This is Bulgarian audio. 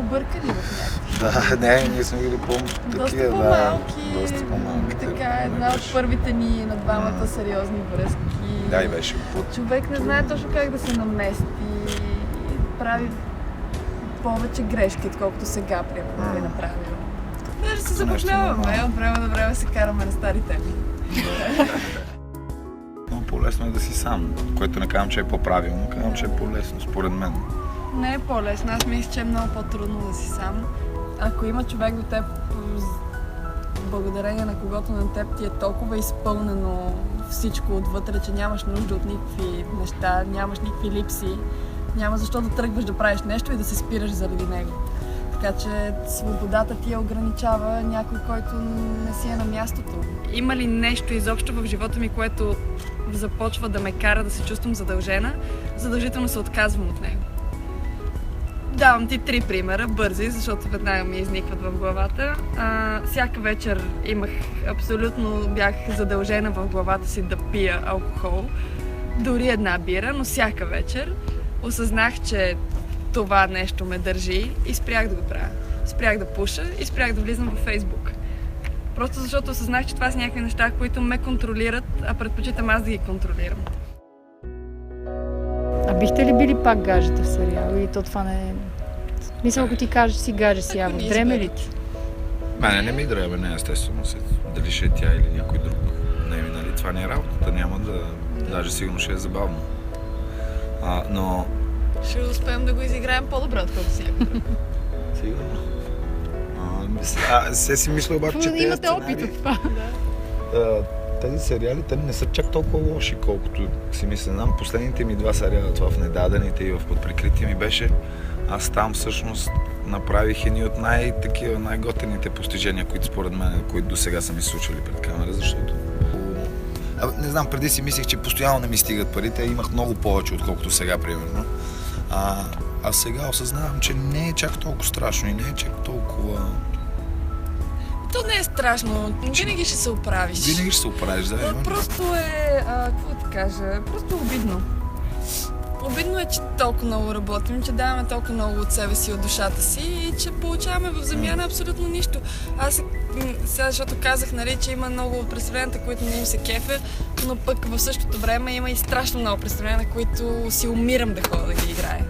объркани в някакви. Да, не, ние сме били доста по-малки. Доста по-малки. Така, една от първите ни на двамата сериозни връзки. Да, и беше човек не знае точно как да се намести и прави повече грешки, отколкото сега, примерно, би направил. Даже се забавляваме, от време на време се караме на стари теми. Много по-лесно е да си сам, което не казвам, че е по-правилно, казвам, че е по-лесно, според мен. Не е по-лесно, аз мисля, че е много по-трудно да си сам. Ако има човек до теб, благодарение на когото на теб ти е толкова изпълнено всичко отвътре, че нямаш нужда от никакви неща, нямаш никакви липси, няма защо да тръгваш да правиш нещо и да се спираш заради него. Така че свободата ти я ограничава някой, който не си е на мястото. Има ли нещо изобщо в живота ми, което започва да ме кара да се чувствам задължена, задължително се отказвам от него. Давам ти 3 примера, бързи, защото веднага ми изникват в главата. Всяка вечер бях задължена в главата си да пия алкохол, дори една бира, но всяка вечер осъзнах, че това нещо ме държи и спрях да го правя. Спрях да пуша и спрях да влизам във Фейсбук. Просто защото осъзнах, че това са някакви неща, които ме контролират, а предпочитам аз да ги контролирам. А бихте ли били пак гаджета в сериал? Или то това не е... Мисля, ако ти кажеш си гадже си явно. Дреме ли ти? Мене не ми дреме, не естествено. Дали ще е тя или някой друг. Не, нали, това не е работата, няма да... Даже сигурно ще е забавно. Но... Ще успеем да го изиграем по-добре, отколкото всяка друг. Сигурно. Се си мисля обаче, че имате опит от това. Тези сериали, те не са чак толкова лоши, колкото си мисля. Знам, последните ми 2 сериала, това в Недадените и в Подприкритие ми беше. Аз там всъщност направих едни от най-готените постижения, които според мен, които до сега са ми случили пред камера, защото... Не знам, преди си мислех, че постоянно не ми стигат парите, имах много повече, отколкото сега, примерно. А сега осъзнавам, че не е чак толкова страшно и не е чак толкова... То не е страшно, винаги ще се оправиш. Винаги ще се оправиш, да. Просто е, какво да кажа, просто обидно. Обидно е, че толкова много работим, че даваме толкова много от себе си, от душата си и че получаваме в замяна абсолютно нищо. Аз сега, защото казах, нали, че има много от представленията, които не им се кефе, но пък в същото време има и страшно много представления, на които си умирам да ходя да ги играя.